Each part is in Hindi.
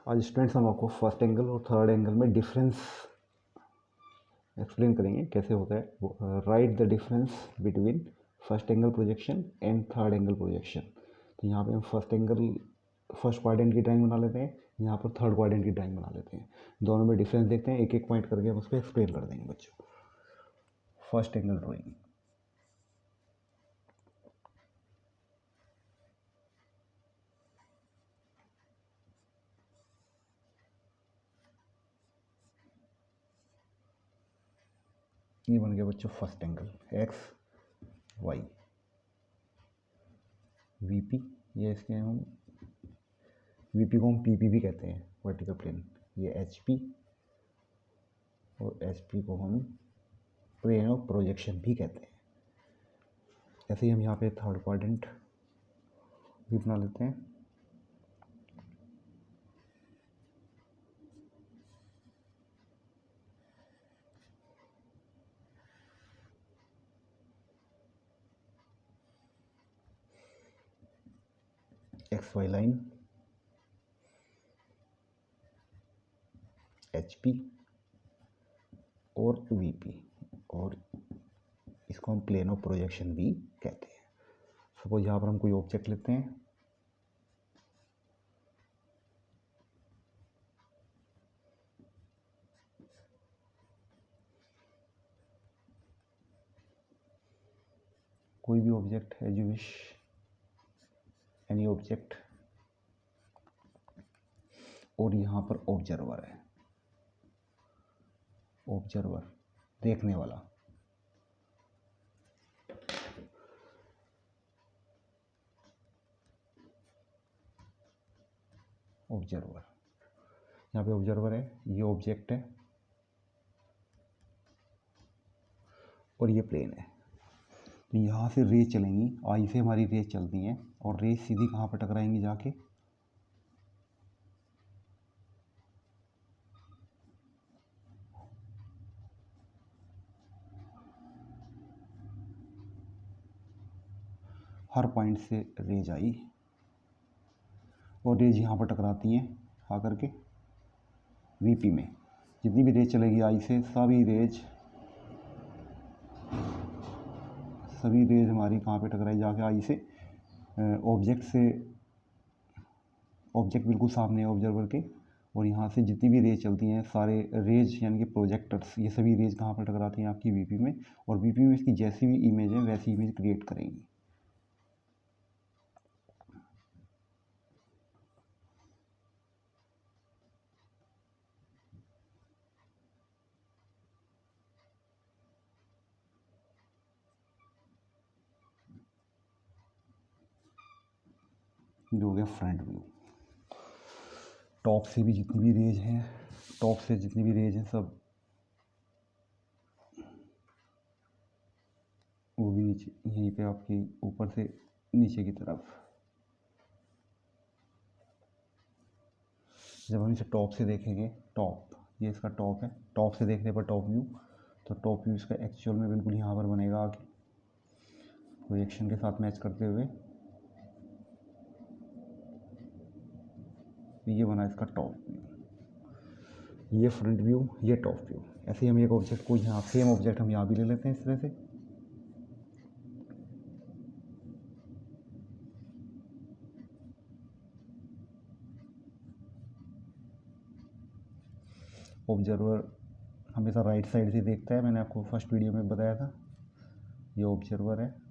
आज स्टूडेंट्स हम आपको फर्स्ट एंगल और थर्ड एंगल में डिफरेंस एक्सप्लेन करेंगे कैसे होता है। Right the difference between first angle projection and third angle projection. तो यहाँ पे हम फर्स्ट क्वाड्रेंट की ड्राइंग बना लेते हैं, यहाँ पर थर्ड क्वाड्रेंट की ड्राइंग बना लेते हैं। दोनों में डिफरेंस देखते हैं, एक एक पॉइंट करके हम उसको एक्सप्लेन कर देंगे बच्चों। फर्स्ट एंगल ड्राइंग, ये बन गया बच्चों first angle X Y. VP, ये इसके हम वीपी को हम पीपी भी कहते हैं, वर्टिकल प्लेन। ये एचपी और एचपी को हम प्लेन ऑफ प्रोजेक्शन भी कहते हैं। ऐसे ही हम यहाँ पे थर्ड क्वाड्रेंट भी बना लेते हैं। एक्स वाई लाइन, एचपी और वीपी, और इसको हम प्लेन ऑफ प्रोजेक्शन भी कहते हैं। सपोज यहाँ पर हम कोई ऑब्जेक्ट लेते हैं, कोई भी object as you wish, any object, और यहाँ पर ऑब्जर्वर है, ऑब्जर्वर देखने वाला। ऑब्जर्वर, यहाँ पे ऑब्जर्वर है, ये ऑब्जेक्ट है और ये प्लेन है। तो यहाँ से रेज चलेंगी, आई से हमारी रेज चलती हैं और रेज सीधी कहाँ पर टकराएंगी जाके, हर पॉइंट से रेज आई और रेज यहाँ पर टकराती हैं आकर के वीपी में। जितनी भी रेज चलेगी आई से, सभी रेज हमारी कहाँ पे टकराई जाके आई से, ऑब्जेक्ट बिल्कुल सामने है ऑब्जर्वर के, और यहाँ से जितनी भी रेज चलती हैं, सारे रेज यानी कि प्रोजेक्टर्स, ये सभी रेज कहाँ पर टकराती हैं आपकी वीपी में, और वीपी में इसकी जैसी भी इमेज है वैसी इमेज क्रिएट करेंगी। ये हो गया फ्रंट व्यू। टॉप से जितनी भी रेज हैं सब वो भी यहीं पे आपकी ऊपर से नीचे की तरफ। जब हम इसे टॉप से देखेंगे, ये इसका टॉप है, टॉप से देखने पर टॉप व्यू, तो टॉप व्यू इसका एक्चुअल में बिल्कुल यहाँ पर बनेगा आगे प्रोजेक्शन के साथ मैच करते हुए। ये बना इसका टॉप व्यू, ये फ्रंट व्यू, ये टॉप व्यू। ऐसे ही हम एक ऑब्जेक्ट को यहाँ, सेम ऑब्जेक्ट हम यहाँ भी ले लेते हैं इस तरह से। ऑब्जर्वर हमेशा राइट साइड से देखता है, मैंने आपको फर्स्ट वीडियो में बताया था। ये ऑब्जर्वर है।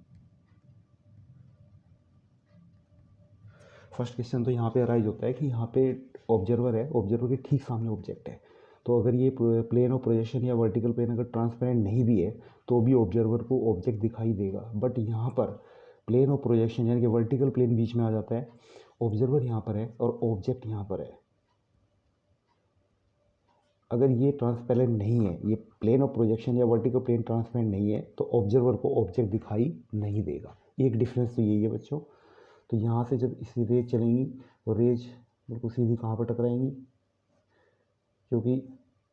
फर्स्ट क्वेश्चन तो यहाँ पे अराइज होता है कि यहाँ पे ऑब्जर्वर है, ऑब्जर्वर के ठीक सामने ऑब्जेक्ट है। तो अगर ये प्लेन ऑफ प्रोजेक्शन या वर्टिकल प्लेन अगर ट्रांसपेरेंट नहीं भी है तो भी ऑब्जर्वर को ऑब्जेक्ट दिखाई देगा। बट यहाँ पर प्लेन ऑफ प्रोजेक्शन यानी कि वर्टिकल प्लेन बीच में आ जाता है, ऑब्जर्वर यहाँ पर है और ऑब्जेक्ट यहाँ पर है। अगर ये ट्रांसपेरेंट नहीं है, ये प्लेन ऑफ प्रोजेक्शन या वर्टिकल प्लेन ट्रांसपेरेंट नहीं है, तो ऑब्जर्वर को ऑब्जेक्ट दिखाई नहीं देगा। एक डिफरेंस तो यही है बच्चों। तो यहाँ से जब इसी रेज चलेंगी तो रेज बिल्कुल सीधी कहाँ पर टकराएंगी, क्योंकि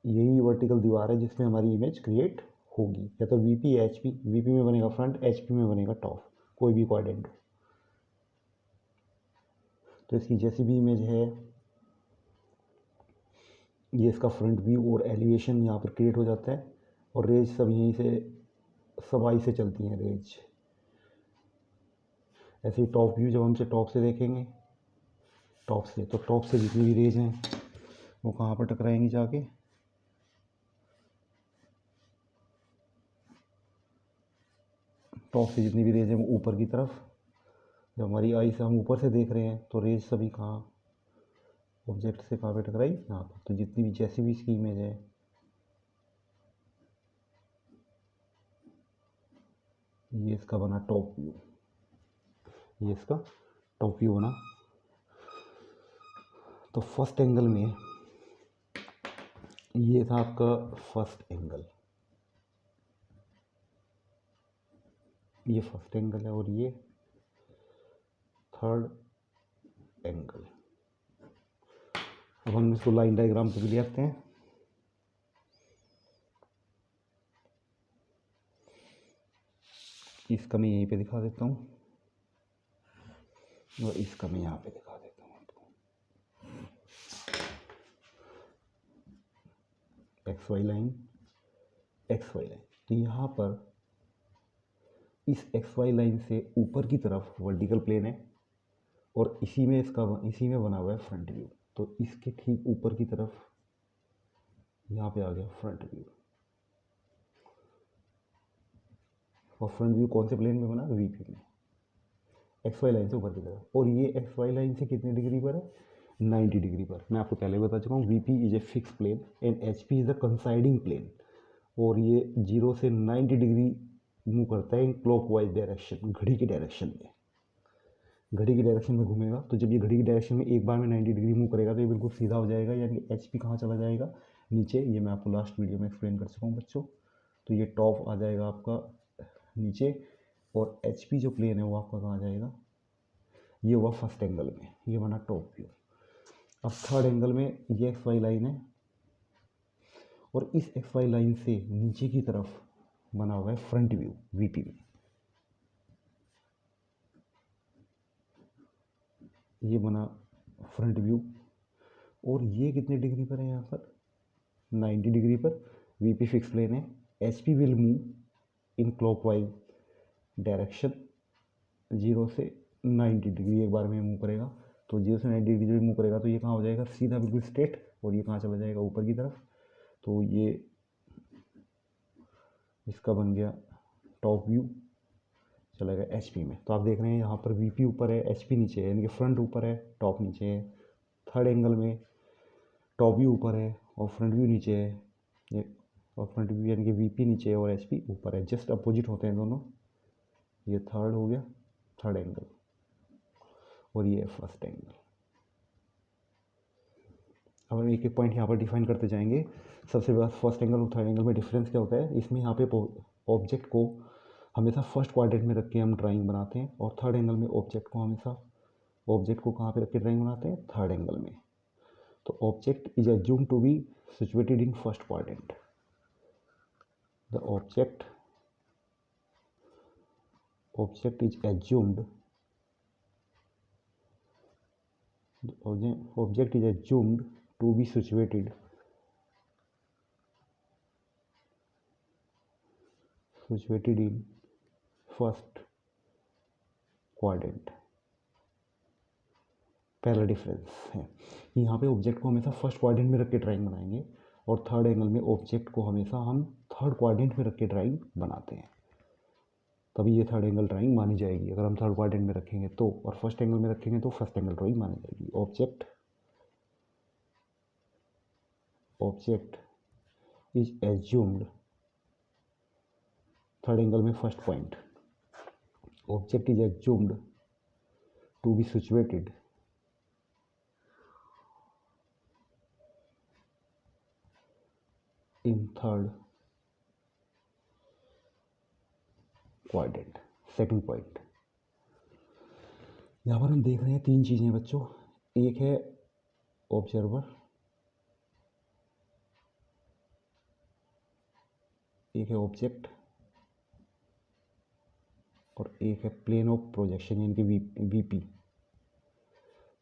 यही वर्टिकल दीवार है जिसमें हमारी इमेज क्रिएट होगी। या तो वीपी या एचपी, वीपी में बनेगा फ्रंट, एचपी में बनेगा टॉप, कोई भी क्वाड्रेंट हो। तो इसकी जैसी भी इमेज है ये इसका फ्रंट व्यू और एलिवेशन यहाँ पर क्रिएट हो जाता है, और रेज सब यहीं से सब आई से चलती हैं रेज। ऐसे ही टॉप व्यू जब हम से टॉप से देखेंगे, टॉप से, तो टॉप से जितनी भी रेज हैं वो कहाँ पर टकराएंगी जाके, टॉप से जितनी भी रेज हैं वो ऊपर की तरफ, जब हमारी आई से हम ऊपर से देख रहे हैं तो रेज सभी कहाँ, ऑब्जेक्ट से कहाँ पे टकराई, यहाँ पर। तो जितनी भी जैसी भी इसकी इमेज है, ये इसका बना टॉप व्यू, ये इसका टॉप व्यू बना। तो फर्स्ट एंगल में ये था आपका फर्स्ट एंगल, ये फर्स्ट एंगल है, और ये थर्ड एंगल। अब हम इसको लाइन डायग्राम पे भी ले आते हैं। इसका मैं यहीं पे दिखा देता हूँ, और इसका मैं यहाँ पे दिखा देता हूँ आपको। X Y line, X Y line. तो यहाँ पर इस एक्स वाई लाइन से ऊपर की तरफ वर्टिकल प्लेन है, और इसी में बना हुआ है फ्रंट व्यू। तो इसके ठीक ऊपर की तरफ यहाँ पे आ गया फ्रंट व्यू, और फ्रंट व्यू कौन से प्लेन में बना, वीपी में, एक्स वाई लाइन से ऊपर की तरफ। और ये एक्स वाई लाइन से कितने डिग्री पर है, 90 डिग्री पर। मैं आपको पहले बता चुका हूँ, VP is a fix plane and HP is a considering plane, और ये 0 से 90 डिग्री मूव करता है इन क्लॉकवाइज डायरेक्शन, घड़ी की डायरेक्शन में, घड़ी की डायरेक्शन में घूमेगा। तो जब ये घड़ी की डायरेक्शन में एक बार में 90 डिग्री मूव करेगा तो ये बिल्कुल सीधा हो जाएगा, यानी एच पी कहाँ चला जाएगा, नीचे। ये मैं आपको लास्ट वीडियो में एक्सप्लेन कर चुका हूँ बच्चों। तो ये टॉप आ जाएगा आपका नीचे, और एच पी जो प्लेन है वो आपका कहाँ आ जाएगा, ये हुआ फर्स्ट एंगल में, ये बना टॉप व्यू। अब थर्ड एंगल में ये एक्स वाई लाइन है, और इस एक्स वाई लाइन से नीचे की तरफ बना हुआ है फ्रंट व्यू वीपी में। ये बना फ्रंट व्यू, और ये कितने डिग्री पर है, यहाँ पर 90 डिग्री पर। वीपी फिक्स प्लेन है, H P will move in clockwise direction, 0 से 90 डिग्री एक बार में मूव करेगा। तो 0 से 90 डिग्री मूव करेगा तो ये कहाँ हो जाएगा, सीधा बिल्कुल स्ट्रेट, और ये कहाँ चला जाएगा, ऊपर की तरफ। तो ये इसका बन गया टॉप व्यू, चला गया एच पी में। तो आप देख रहे हैं यहाँ पर वीपी ऊपर है, एच पी नीचे है, यानी कि फ्रंट ऊपर है, टॉप नीचे है। थर्ड एंगल में टॉप व्यू ऊपर है और फ्रंट व्यू नीचे है, ये, और फ्रंट व्यू यानी कि वीपी नीचे है और एचपी ऊपर है, जस्ट अपोजिट होते हैं दोनों। ये थर्ड हो गया, थर्ड एंगल, और ये फर्स्ट एंगल। अब हम एक एक पॉइंट यहाँ पर डिफाइन करते जाएंगे। सबसे पहले फर्स्ट एंगल और थर्ड एंगल में डिफरेंस क्या होता है, इसमें यहाँ पे ऑब्जेक्ट को हमेशा फर्स्ट क्वाड्रेंट में रख के हम ड्राइंग बनाते हैं, और थर्ड एंगल में ऑब्जेक्ट को कहाँ पे रख के ड्राइंग बनाते हैं, थर्ड एंगल में। तो object is assumed to be situated in first quadrant. The object is assumed to be situated in first quadrant। पहला डिफरेंस है, यहाँ पे ऑब्जेक्ट को हमेशा फर्स्ट क्वाड्रेंट में रख के ड्राइंग बनाएंगे, और थर्ड एंगल में ऑब्जेक्ट को हमेशा हम थर्ड क्वाड्रेंट में रख के ड्राइंग बनाते हैं, तभी ये थर्ड एंगल ड्राइंग मानी जाएगी। अगर हम थर्ड क्वाड्रेंट में रखेंगे तो, और फर्स्ट एंगल में रखेंगे तो फर्स्ट एंगल ड्राइंग मानी जाएगी। Object is assumed, third angle में first point, object is assumed to be situated in third quadrant. Second point, यहाँ पर हम देख रहे हैं तीन चीज़ें बच्चों, एक है ऑब्जर्वर, एक है ऑब्जेक्ट, और एक है प्लेन ऑफ प्रोजेक्शन, यानी कि वीपी,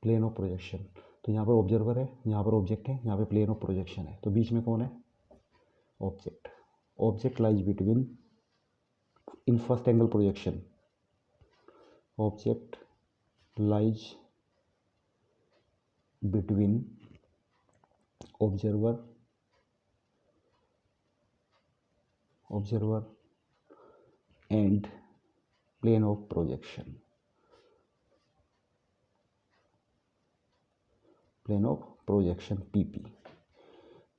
प्लेन ऑफ प्रोजेक्शन। तो यहाँ पर ऑब्जर्वर है, यहाँ पर ऑब्जेक्ट है, यहाँ पे प्लेन ऑफ प्रोजेक्शन है, तो बीच में कौन है? Object. Object lies between in first angle projection, object lies between observer and plane of projection, plane of projection PP.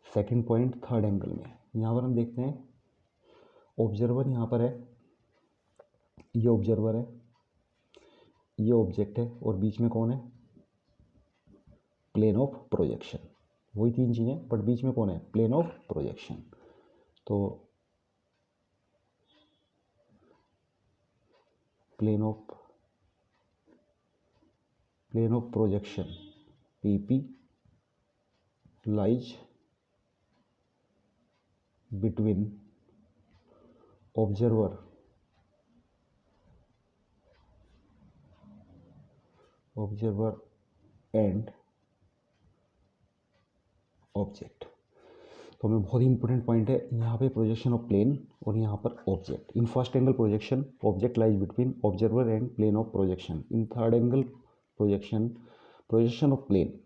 Second point third angle में, यहाँ पर हम देखते हैं ऑब्जर्वर यहाँ पर है, ये ऑब्जर्वर है, ये ऑब्जेक्ट है, और बीच में कौन है? Plane of projection. वही तीन चीज़ें, बट बीच में कौन है? Plane of projection. तो plane of projection PP lies between observer and object. तो हमें बहुत ही इंपॉर्टेंट पॉइंट है यहाँ पे, प्रोजेक्शन ऑफ प्लेन और यहाँ पर object. In first angle projection object lies between observer and plane of projection. In third angle projection of plane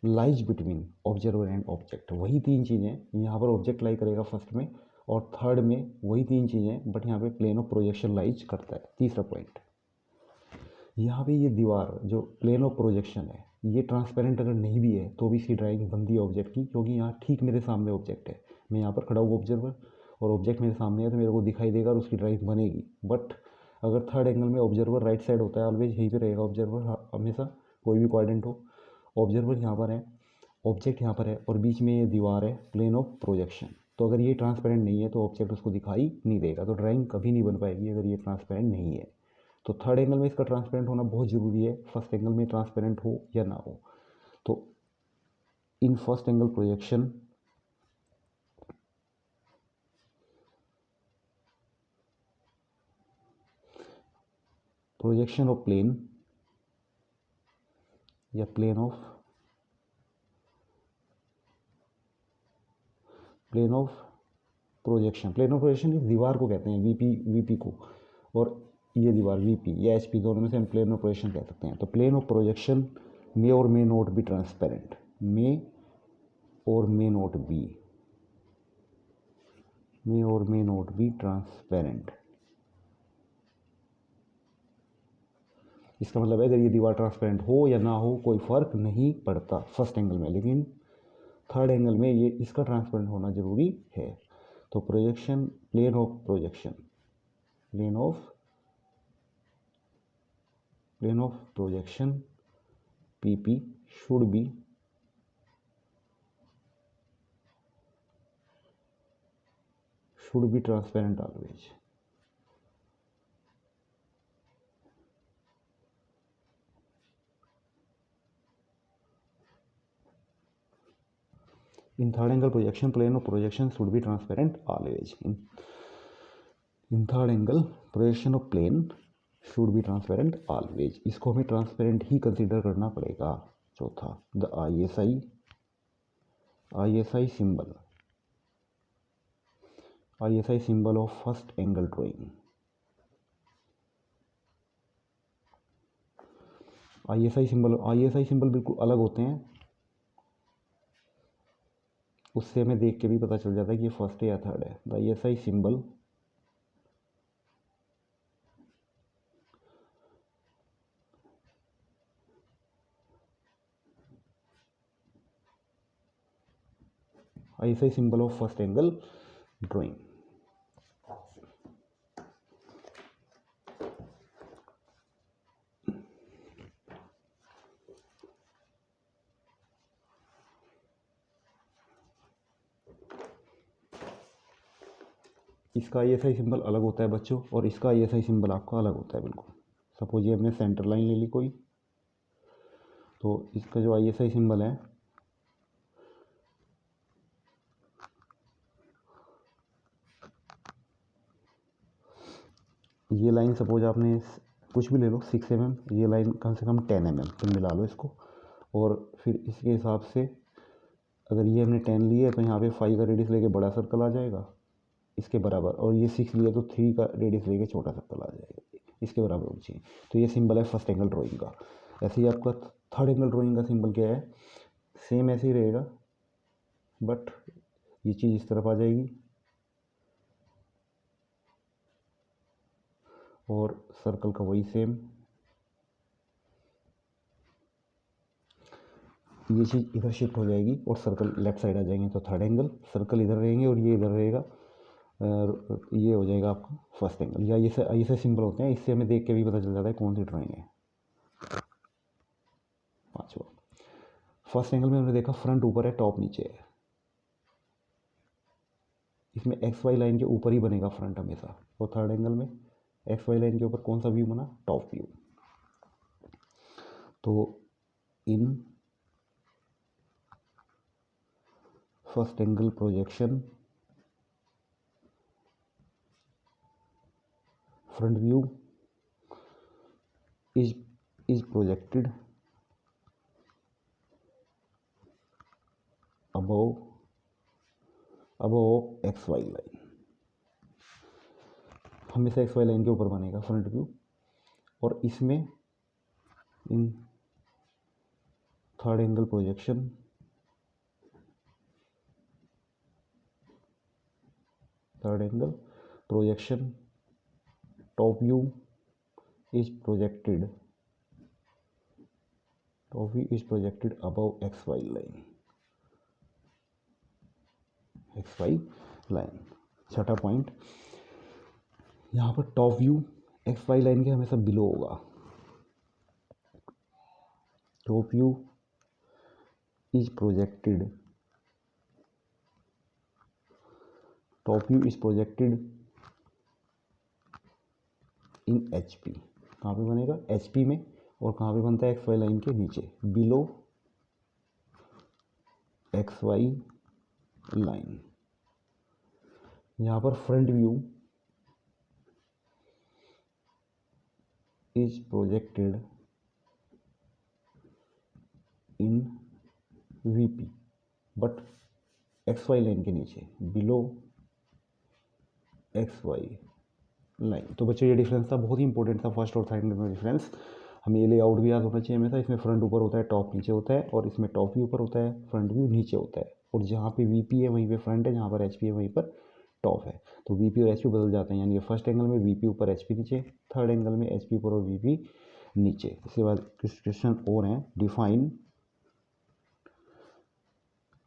lies between observer and object. वही तीन चीज़ें, यहाँ पर ऑब्जेक्ट लाई करेगा फर्स्ट में, और थर्ड में वही तीन चीज़ें, बट यहाँ पे प्लेन ऑफ प्रोजेक्शन लाइज करता है। तीसरा पॉइंट, यहाँ पे ये दीवार जो प्लेन ऑफ प्रोजेक्शन है, ये ट्रांसपेरेंट अगर नहीं भी है तो भी इसकी ड्राइंग बनती है ऑब्जेक्ट की, क्योंकि यहाँ ठीक मेरे सामने ऑब्जेक्ट है, मैं यहाँ पर खड़ा हुआ ऑब्जर्वर और ऑब्जेक्ट मेरे सामने है, तो मेरे को दिखाई देगा और उसकी ड्राइंग बनेगी। बट अगर थर्ड एंगल में ऑब्जर्वर राइट साइड होता है, ऑलवेज यहीं पे रहेगा ऑब्जर्वर हमेशा, कोई भी क्वाड्रेंट हो, ऑब्जर्वर यहाँ पर है, ऑब्जेक्ट यहाँ पर है, और बीच में ये दीवार है, प्लेन ऑफ प्रोजेक्शन। तो अगर ये ट्रांसपेरेंट नहीं है तो ऑब्जेक्ट उसको दिखाई नहीं देगा, तो ड्राइंग कभी नहीं बन पाएगी अगर ये ट्रांसपेरेंट नहीं है। तो थर्ड एंगल में इसका ट्रांसपेरेंट होना बहुत ज़रूरी है, फर्स्ट एंगल में ट्रांसपेरेंट हो या ना हो। तो in first angle projection of plane या प्लेन ऑफ प्रोजेक्शन इस दीवार को कहते हैं, वीपी को, और ये दीवार वीपी या एचपी, दोनों में से हम प्लेन ऑफ प्रोजेक्शन कह सकते हैं। तो प्लेन ऑफ प्रोजेक्शन मे और मे नॉट बी ट्रांसपेरेंट, मे और मे नॉट बी ट्रांसपेरेंट। इसका मतलब है अगर ये दीवार ट्रांसपेरेंट हो या ना हो कोई फर्क नहीं पड़ता फर्स्ट एंगल में, लेकिन थर्ड एंगल में ये इसका ट्रांसपेरेंट होना जरूरी है। तो projection, plane of projection PP should be transparent always. In third angle projection, plane of projection should be transparent always. In third angle projection of plane should be transparent always. इसको हमें ट्रांसपेरेंट ही कंसीडर करना पड़ेगा। चौथा, the ISI symbol of first angle drawing. ISI symbol बिल्कुल अलग होते हैं, उससे हमें देख के भी पता चल जाता है कि ये फर्स्ट है या थर्ड है। The ISI symbol of first angle drawing। इसका ISI सिंबल अलग होता है बच्चों, और इसका ISI सिंबल आपका अलग होता है बिल्कुल। सपोज ये हमने सेंटर लाइन ले ली कोई, तो इसका जो ISI सिंबल है, ये लाइन सपोज आपने कुछ भी ले लो 6 mm, ये लाइन कम से कम 10 mm, फिर मिला लो इसको, और फिर इसके हिसाब से अगर ये हमने 10 लिया है तो यहाँ पे 5 का रेडियस लेके बड़ा सर्कल आ जाएगा इसके बराबर, और ये 6 लिया तो 3 का रेडियस लेके छोटा सर्कल आ जाएगा इसके बराबर होनी चाहिए। तो ये सिंबल है फर्स्ट एंगल ड्राइंग का। ऐसे ही आपका थर्ड एंगल ड्राइंग का सिंबल क्या है, सेम ऐसे ही रहेगा, बट ये चीज़ इस तरफ आ जाएगी और सर्कल का वही सेम, ये चीज़ इधर शिफ्ट हो जाएगी और सर्कल लेफ्ट साइड आ जाएंगे। तो थर्ड एंगल, सर्कल इधर रहेंगे और ये इधर रहेगा, ये हो जाएगा आपका फर्स्ट एंगल। या ये ऐसे सिंबल होते हैं, इससे हमें देख के भी पता चल जाता है कौन सी ड्राइंग है। पांचवा, फर्स्ट एंगल में हमने देखा फ्रंट ऊपर है, टॉप नीचे है। इसमें एक्स वाई लाइन के ऊपर ही बनेगा फ्रंट हमेशा, और थर्ड एंगल में एक्स वाई लाइन के ऊपर कौन सा व्यू बना, टॉप व्यू। तो in first angle projection front view is projected above xy line, हमेशा xy लाइन के ऊपर बनेगा फ्रंट व्यू। और इसमें इन third angle projection top view is projected above xy line। छठा पॉइंट, यहाँ पर टॉप व्यू xy लाइन के हमेशा बिलो होगा। Top view is projected in HP। कहाँ पे बनेगा, HP में। और कहाँ पे बनता है, XY लाइन के नीचे, बिलो XY लाइन। यहाँ पर front view is projected in VP, but XY line के नीचे, बिलो XY लाइन। तो बच्चों ये डिफरेंस था, बहुत ही इंपॉर्टेंट था फर्स्ट और थर्ड में डिफरेंस। हमें ये लेआउट भी याद होना चाहिए हमेशा। इसमें फ्रंट ऊपर होता है, टॉप नीचे होता है, और इसमें टॉप व्यू ऊपर होता है, फ्रंट व्यू नीचे होता है। और जहाँ पे VP है वहीं पे फ्रंट है, जहाँ पर HP है वहीं पर टॉप है। तो VP और HP बदल जाते हैं, यानी कि फर्स्ट एंगल में VP ऊपर HP नीचे, थर्ड एंगल में HP ऊपर और VP नीचे। इसके बाद कुछ क्वेश्चन और हैं। डिफाइन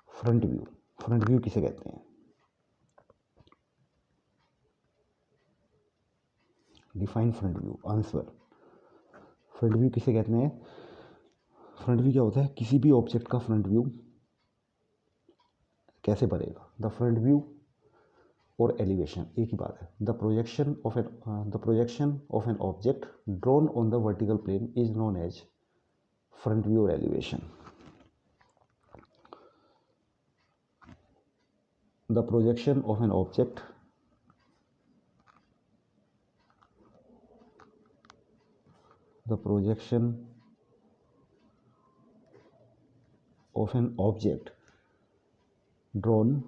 फ्रंट व्यू किसे कहते हैं, define front view. Answer, front view किसे कहते हैं। फ्रंट व्यू क्या होता है, किसी भी ऑब्जेक्ट का फ्रंट व्यू कैसे बनेगा। द फ्रंट व्यू और एलिवेशन एक ही बात है। The projection of an object drawn on the vertical plane is known as front view और elevation. The projection of an object drawn,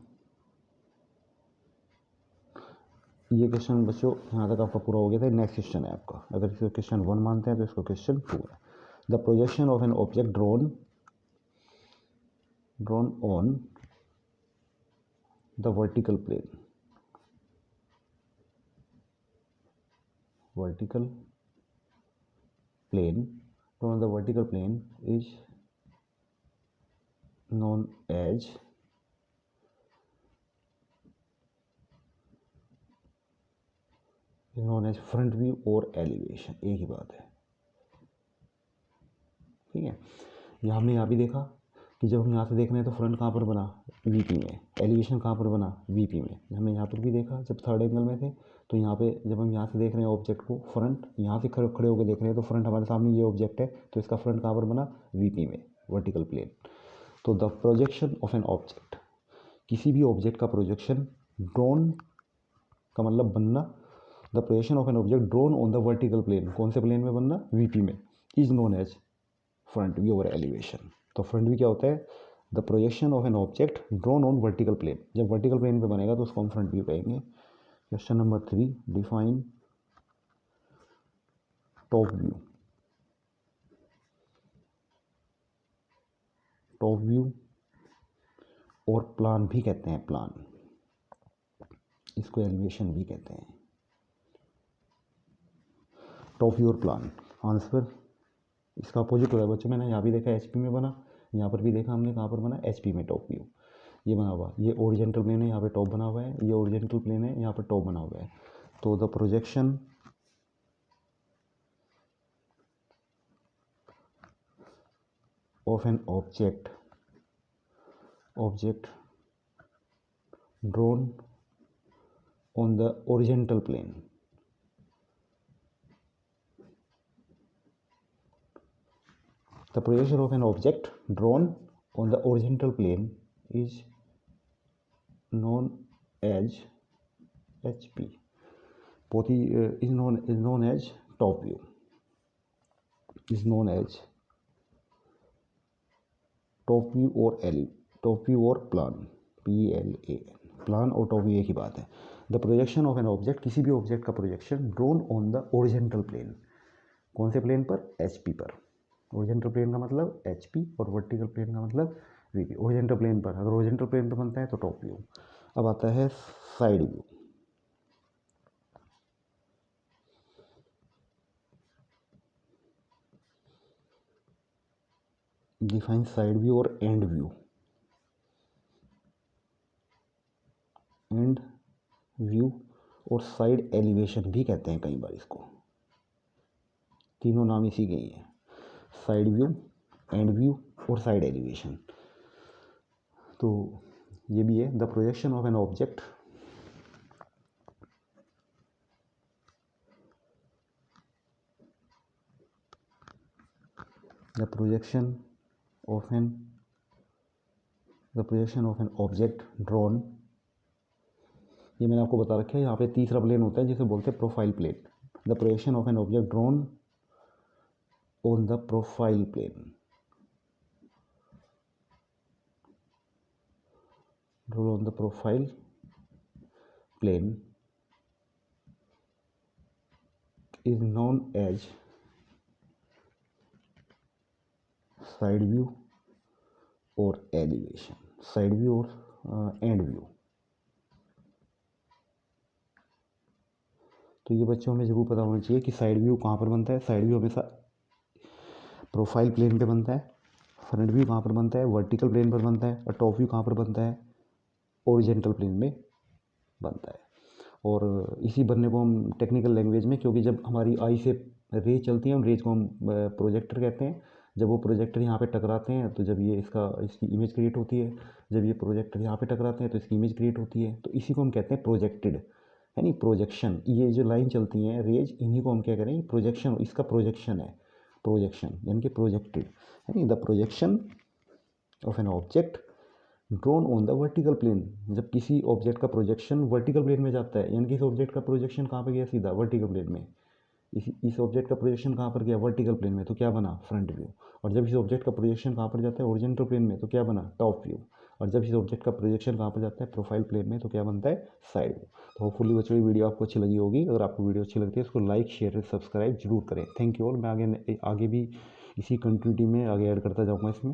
ये क्वेश्चन बच्चों यहाँ तक आपका पूरा हो गया था। नेक्स्ट क्वेश्चन है आपका, अगर इसको क्वेश्चन 1 मानते हैं तो इसको क्वेश्चन 2 है। The projection of an object drawn on the vertical plane is known as front view और एलिवेशन, एक ही बात है। ठीक है, यहाँ हमने यहाँ भी देखा कि जब हम यहाँ से देख रहे हैं तो फ्रंट कहाँ पर बना, VP में। एलिवेशन कहाँ पर बना, VP में। हमने यहाँ पर भी देखा जब थर्ड एंगल में थे, तो यहाँ पे जब हम यहाँ से देख रहे हैं ऑब्जेक्ट को, फ्रंट यहाँ से खड़े होकर देख रहे हैं तो फ्रंट हमारे सामने ये ऑब्जेक्ट है, तो इसका फ्रंट कहाँ पर बना, VP में, वर्टिकल प्लेन। तो the projection of an object, किसी भी ऑब्जेक्ट का प्रोजेक्शन, ड्रोन का मतलब बनना, the projection of an object drawn on the vertical plane, कौन से प्लेन में बनना, VP में, is known as front view और एलिवेशन। तो फ्रंट व्यू क्या होता है? The projection of an object drawn on vertical plane. जब वर्टिकल प्लेन पे बनेगा तो उसको हम फ्रंट व्यू कहेंगे। Question number 3, define top view. Top view और प्लान भी कहते हैं, प्लान, इसको एलिवेशन भी कहते हैं। टॉप व्यू और प्लान, आंसर इसका अपोजिट होता है बच्चों। मैंने यहाँ भी देखा एचपी में बना, यहाँ पर भी देखा हमने कहाँ पर बना, एचपी में टॉप व्यू ये बना हुआ। ये ओरिजेंटल प्लेन है, यहाँ पे टॉप बना हुआ है, ये ओरिजेंटल प्लेन है, यहाँ पर टॉप बना हुआ है। तो the projection of an object drawn on the horizontal plane the projection of an object drawn on the horizontal plane is known as HP, both is known as top view, is known as top view or plan, PLAN, plan और टॉप व्यू एक ही बात है। The projection of an object, किसी भी ऑब्जेक्ट का projection drawn on the horizontal plane, कौन से प्लेन पर? HP पर। ओरिजेंटल प्लेन का मतलब HP और वर्टिकल प्लेन का मतलब VP। ओरिजेंटल प्लेन पर, अगर ओरिजेंटल प्लेन पर बनता है तो टॉप व्यू। अब आता है side view. Define side view और एंड व्यू। एंड व्यू और साइड एलिवेशन भी कहते हैं कई बार इसको, तीनों नाम इसी के ही हैं, साइड व्यू, एंड व्यू और साइड एलिवेशन। तो ये भी है, the projection of an object the projection of an object drawn, ये मैंने आपको बता रखा है। यहाँ पे तीसरा प्लेन होता है जिसे बोलते हैं profile plane. The projection of an object drawn on the profile plane, drawn on the profile plane is known as side view और elevation, साइड व्यू और एंड व्यू। तो ये बच्चों हमें ज़रूर पता होना चाहिए कि साइड व्यू कहाँ पर बनता है। साइड व्यू हमेशा प्रोफाइल प्लेन पे बनता है, फ्रंट व्यू कहाँ पर बनता है? वर्टिकल प्लेन पर बनता है, और टॉप व्यू कहाँ पर बनता है? ओरिजेंटल प्लेन में बनता है। और इसी बनने को हम टेक्निकल लैंग्वेज में, क्योंकि जब हमारी आई से रे चलती है, उन रेज को हम प्रोजेक्टर कहते हैं। जब वो प्रोजेक्टर यहाँ पे टकराते हैं तो जब ये इसकी इमेज क्रिएट होती है, जब ये प्रोजेक्टर यहाँ पे टकराते हैं तो इसकी इमेज क्रिएट होती है। तो इसी को हम कहते हैं प्रोजेक्टेड, है नहीं, प्रोजेक्शन। ये जो लाइन चलती हैं रेज, इन्हीं को हम क्या करें? प्रोजेक्शन, इसका प्रोजेक्शन है, प्रोजेक्शन यानी कि प्रोजेक्टेड, है नहीं। The projection of an object drawn on the vertical plane, जब किसी ऑब्जेक्ट का प्रोजेक्शन वर्टिकल प्लेन में जाता है, यानी कि इस ऑब्जेक्ट का प्रोजेक्शन कहाँ पर गया? सीधा वर्टिकल प्लेन में। इस ऑब्जेक्ट का प्रोजेक्शन कहाँ पर गया? वर्टिकल प्लेन में, तो क्या बना? Front view. और जब इस ऑब्जेक्ट का प्रोजेक्शन कहाँ पर जाता है? ओरिजेंटल प्लेन में, तो क्या बना? Top view. और जब इस ऑब्जेक्ट का प्रोजेक्शन कहाँ पर जाता है? प्रोफाइल प्लेन में, तो क्या बनता है? Side view. तो होपफुली बच्चों ये वीडियो आपको अच्छी लगी होगी। अगर आपको वीडियो अच्छी लगती है उसको लाइक, शेयर, सब्सक्राइब जरूर करें। Thank you all. मैं आगे भी इसी कंटिन्यूटी में आगे ऐड करता जाऊँगा इसमें।